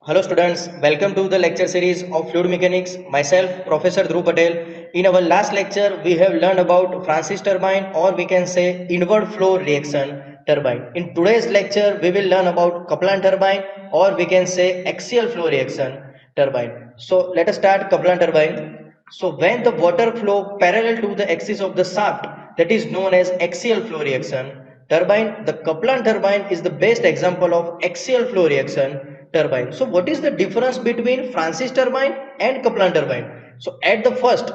Hello students, welcome to the lecture series of fluid mechanics. Myself, Professor Dhruv Patel. In our last lecture, we have learned about Francis turbine, or we can say inward flow reaction turbine. In today's lecture, we will learn about Kaplan turbine, or we can say axial flow reaction turbine. So let us start Kaplan turbine. So when the water flow parallel to the axis of the shaft, that is known as axial flow reaction turbine. The Kaplan turbine is the best example of axial flow reaction turbine. So what is the difference between Francis turbine and Kaplan turbine? So at the first,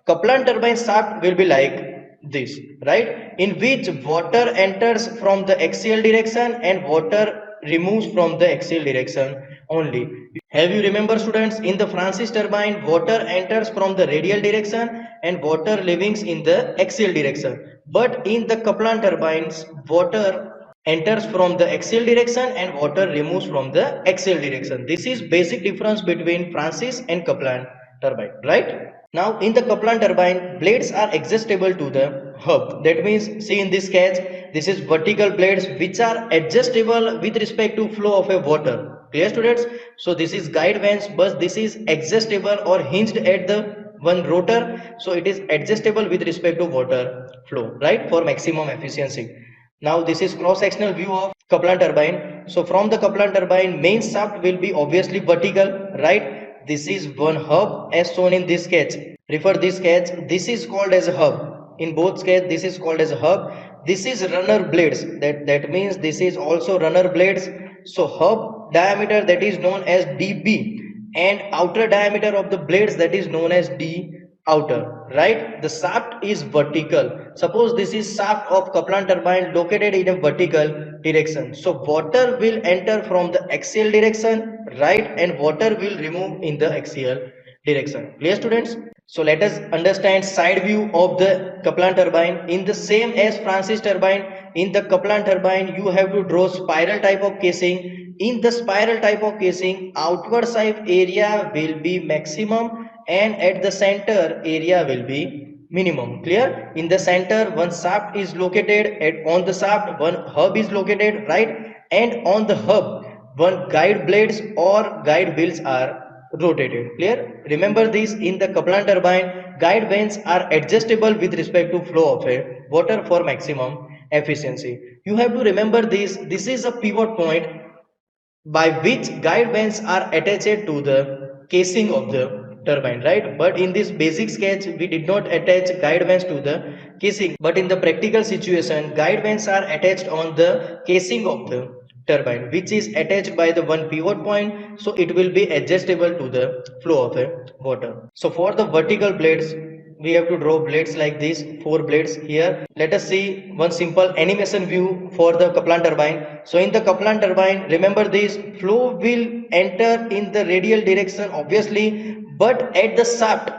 Kaplan turbine shaft will be like this, right? In which water enters from the axial direction and water removes from the axial direction only. Have you remember students, in the Francis turbine, water enters from the radial direction and water leaves in the axial direction. But in the Kaplan turbines, water enters from the axial direction and water removes from the axial direction. This is basic difference between Francis and Kaplan turbine, right? Now in the Kaplan turbine, blades are adjustable to the hub. That means, see in this sketch, this is vertical blades which are adjustable with respect to flow of a water. Clear students? So this is guide vanes, but this is adjustable or hinged at the one rotor. So it is adjustable with respect to water flow, right? For maximum efficiency. Now this is cross-sectional view of Kaplan turbine. So from the Kaplan turbine, main shaft will be obviously vertical, right? This is one hub as shown in this sketch. Refer this sketch. This is called as a hub. In both sketch, this is called as a hub. This is runner blades. That means this is also runner blades. So hub diameter, that is known as dB, and outer diameter of the blades, that is known as d outer, right? The shaft is vertical. Suppose this is shaft of Kaplan turbine located in a vertical direction. So water will enter from the axial direction, right? And water will remove in the axial direction. Clear students? So let us understand side view of the Kaplan turbine. In the same as Francis turbine, in the Kaplan turbine, you have to draw spiral type of casing. In the spiral type of casing, outward side area will be maximum and at the center area will be minimum. Clear? In the center, one shaft is located, at on the shaft one hub is located, right? And on the hub one guide blades or guide wheels are rotated. Clear? Remember this, in the Kaplan turbine, guide vanes are adjustable with respect to flow of a water for maximum efficiency. You have to remember this. This is a pivot point by which guide vanes are attached to the casing of the turbine, right? But in this basic sketch, we did not attach guide vanes to the casing. But in the practical situation, guide vanes are attached on the casing of the turbine, which is attached by the one pivot point. So it will be adjustable to the flow of a water. So for the vertical blades, we have to draw blades like this, four blades here. Let us see one simple animation view for the Kaplan turbine. So in the Kaplan turbine, remember this, flow will enter in the radial direction obviously, but at the shaft,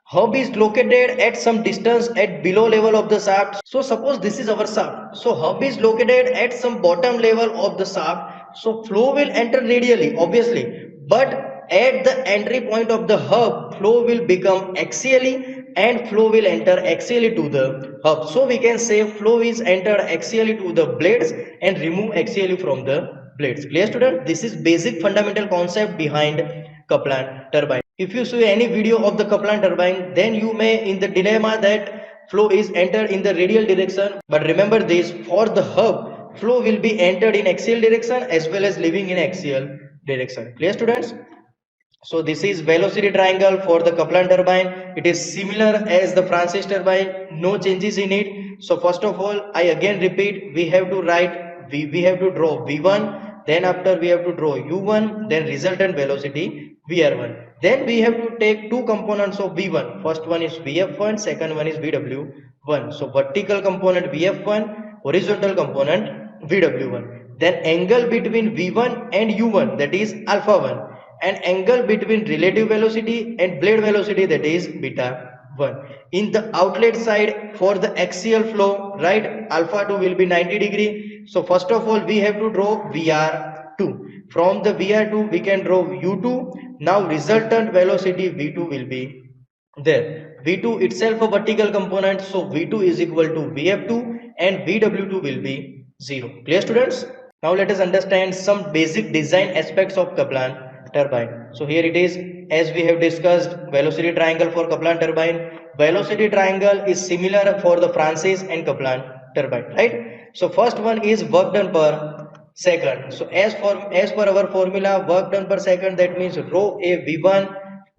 hub is located at some distance at below level of the shaft. So suppose this is our shaft, so hub is located at some bottom level of the shaft, so flow will enter radially obviously, but at the entry point of the hub, flow will become axially and flow will enter axially to the hub. So we can say flow is entered axially to the blades and remove axially from the blades. Clear student? This is basic fundamental concept behind Kaplan turbine. If you see any video of the Kaplan turbine, then you may in the dilemma that flow is entered in the radial direction. But remember this, for the hub, flow will be entered in axial direction as well as leaving in axial direction. Clear students? So this is velocity triangle for the Kaplan turbine. It is similar as the Francis turbine, no changes in it. So first of all, I again repeat, we have to write, we have to draw V1, then after we have to draw U1, then resultant velocity VR1. Then we have to take two components of V1. First one is VF1, second one is VW1. So vertical component VF1, horizontal component VW1. Then angle between V1 and U1, that is alpha 1, and angle between relative velocity and blade velocity, that is beta 1. In the outlet side for the axial flow, right, alpha 2 will be 90 degree. So first of all we have to draw VR2. From the VR2 we can draw U2. Now resultant velocity V2 will be there. V2 itself a vertical component, so V2 is equal to VF2 and VW2 will be 0. Clear students? Now let us understand some basic design aspects of Kaplan turbine. So here it is, as we have discussed velocity triangle for Kaplan turbine. Velocity triangle is similar for the Francis and Kaplan turbine, right? So first one is work done per second. So as per our formula, work done per second, that means rho A V1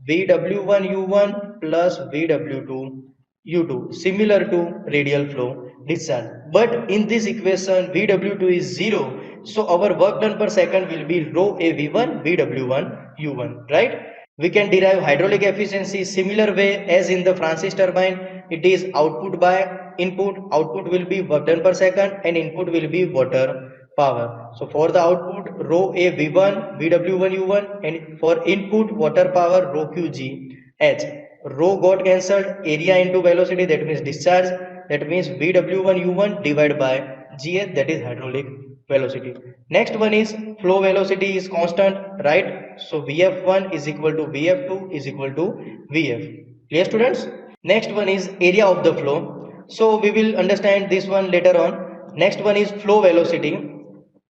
VW1 U1 plus VW2 U2, similar to radial flow discharge. But in this equation, VW2 is 0. So our work done per second will be rho AV1 VW1 U1, right? We can derive hydraulic efficiency similar way as in the Francis turbine. It is output by input. Output will be work done per second and input will be water power. So for the output, rho A V1 VW1 U1, and for input water power, rho QG H. Rho got cancelled, area into velocity, that means discharge, that means VW1 U1 divided by GH, that is hydraulic velocity. Next one is flow velocity is constant, right? So VF1 is equal to VF2 is equal to VF. Clear, students? Next one is area of the flow. So we will understand this one later on. Next one is flow velocity.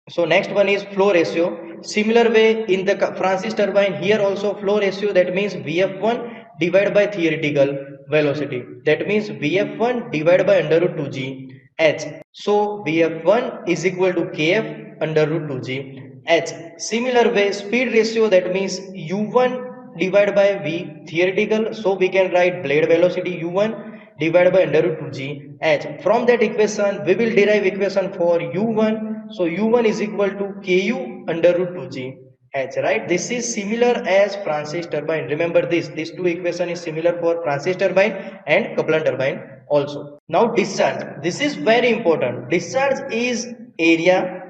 So next one is flow ratio. Similar way in the Francis turbine, here also flow ratio, that means Vf1 divided by theoretical velocity. That means Vf1 divided by under root 2g h. So Vf1 is equal to Kf under root 2g h. Similar way speed ratio, that means U1 divided by V theoretical. So we can write blade velocity U1 divided by under root 2g h. From that equation we will derive equation for U1. So U1 is equal to Ku under root 2g h, right? This is similar as Francis turbine. Remember this two equation is similar for Francis turbine and Kaplan turbine also. Now discharge, this is very important. Discharge is area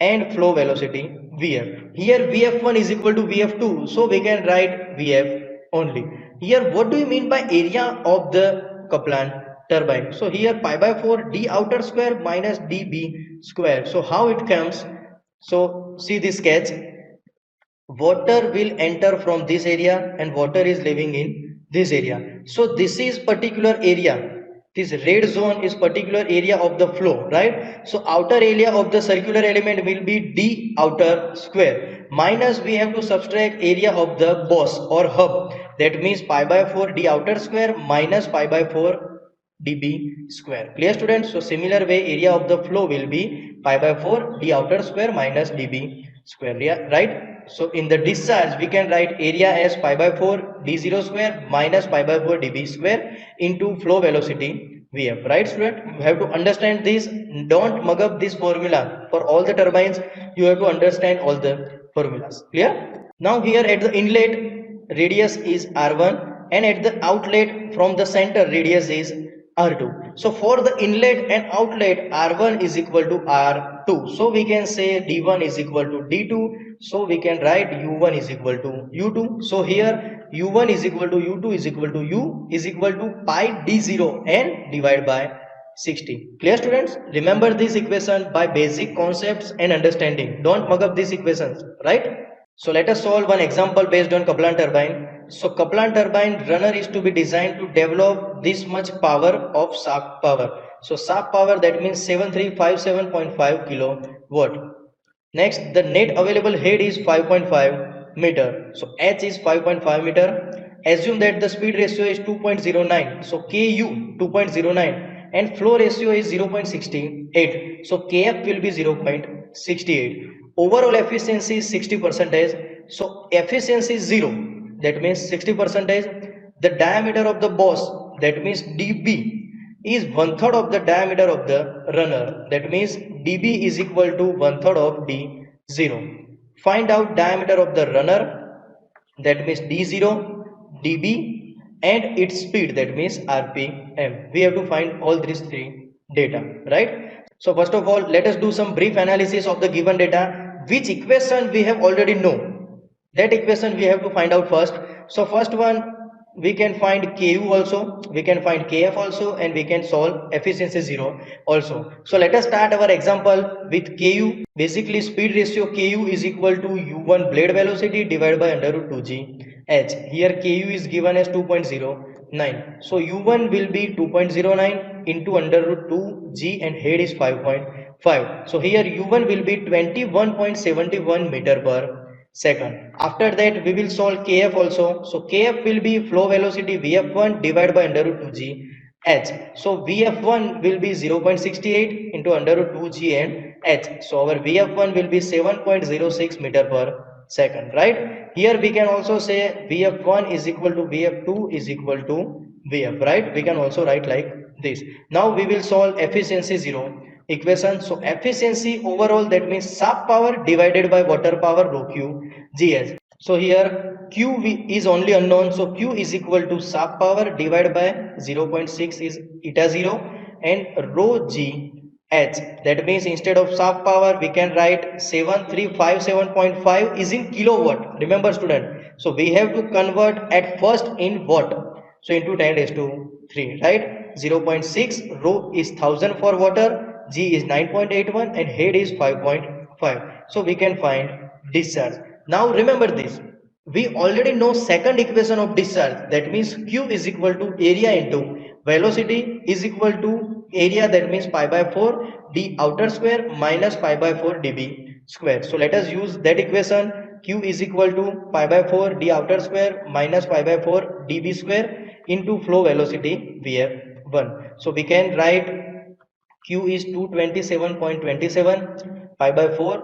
and flow velocity Vf. Here Vf1 is equal to Vf2, so we can write Vf only. Here what do you mean by area of the Kaplan turbine? So here pi by 4 d outer square minus db square. So how it comes? So see this sketch. Water will enter from this area and water is living in this area. So this is particular area. This red zone is particular area of the flow, right? So outer area of the circular element will be d outer square minus we have to subtract area of the boss or hub, that means pi by 4 d outer square minus pi by 4 db square. Clear, students? So similar way area of the flow will be pi by 4 d outer square minus db square, yeah, right? So in the discharge we can write area as pi by 4 d0 square minus pi by 4 db square into flow velocity Vf, right, student? You have to understand this. Don't mug up this formula for all the turbines. You have to understand all the formulas. Clear? Now here at the inlet radius is r1 and at the outlet from the center radius is r2. So for the inlet and outlet, r1 is equal to r2. So we can say d1 is equal to d2. So we can write u1 is equal to u2. So here u1 is equal to u2 is equal to u is equal to pi d0 and divide by 60. Clear, students? Remember this equation by basic concepts and understanding. Don't mug up these equations, right? So let us solve one example based on Kaplan turbine. So Kaplan turbine runner is to be designed to develop this much power of shaft power. So shaft power, that means 7357.5 kilowatt. Next, the net available head is 5.5 meter. So H is 5.5 meter. Assume that the speed ratio is 2.09. So Ku 2.09 and flow ratio is 0.68. So Kf will be 0.68. Overall efficiency is 60%. So efficiency is 0. That means 60%. The diameter of the boss, that means dB, is 1/3 of the diameter of the runner. That means dB is equal to 1/3 of d0. Find out diameter of the runner, that means d0, dB, and its speed, that means rpm. We have to find all these three data, right? So first of all, let us do some brief analysis of the given data. Which equation we have already know, that equation we have to find out first. So first one, we can find Ku also, we can find Kf also, and we can solve efficiency 0 also. So let us start our example with Ku. Basically speed ratio Ku is equal to u1 blade velocity divided by under root 2g h. Here Ku is given as 2.09. So u1 will be 2.09 into under root 2g and head is 5.5. So here u1 will be 21.71 meter per Second, after that we will solve Kf also. So Kf will be flow velocity Vf1 divided by under root 2g h. So Vf1 will be 0.68 into under root 2g and h. So our Vf1 will be 7.06 meter per second, right? Here we can also say Vf1 is equal to Vf2 is equal to Vf, right? We can also write like this. Now we will solve efficiency 0 equation. So efficiency overall, that means shaft power divided by water power rho q gs. So here q is only unknown, so q is equal to shaft power divided by 0.6 is eta 0 and rho g h. That means instead of shaft power we can write 7357.5 is in kilowatt. Remember student, so we have to convert at first in watt, so into 10 raised to 3, right? 0.6 rho is 1000 for water, g is 9.81 and head is 5.5. So we can find discharge. Now remember this, we already know second equation of discharge, that means q is equal to area into velocity is equal to area, that means pi by 4 d outer square minus pi by 4 db square. So let us use that equation. Q is equal to pi by 4 d outer square minus pi by 4 db square into flow velocity Vf1. So we can write Q is 227.27 pi by 4,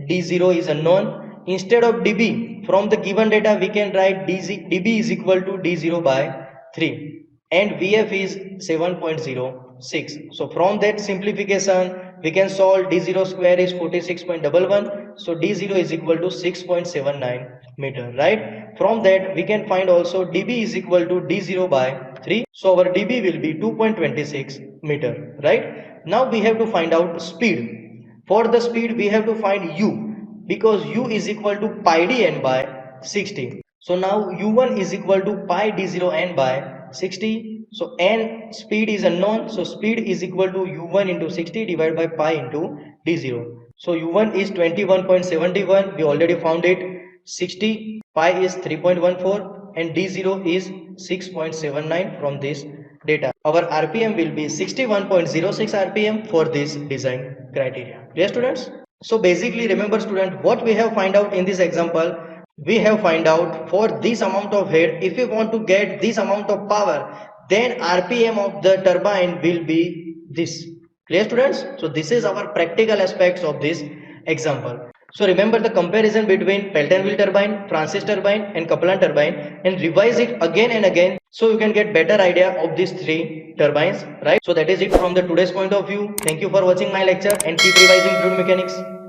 d0 is unknown. Instead of db, from the given data we can write db is equal to d0 by 3 and Vf is 7.06. So from that simplification we can solve d0 square is 46.11, so d0 is equal to 6.79 meter, right? From that we can find also db is equal to d0 by 3, so our db will be 2.26 meter, right? Now we have to find out speed. For the speed we have to find u, because u is equal to pi d n by 60. So now u1 is equal to pi d0 n by 60. So n speed is unknown, so speed is equal to u1 into 60 divided by pi into d0. So u1 is 21.71, we already found it. 60 pi is 3.14 and d0 is 6.79 from this data. Our RPM will be 61.06 RPM for this design criteria. Yes students? So basically remember student, what we have find out in this example, we have find out for this amount of head, if we want to get this amount of power, then RPM of the turbine will be this. Clear students? So this is our practical aspects of this example. So remember the comparison between Pelton wheel turbine, Francis turbine and Kaplan turbine and revise it again and again, so you can get better idea of these three turbines, right? So that is it from the today's point of view. Thank you for watching my lecture and keep revising fluid mechanics.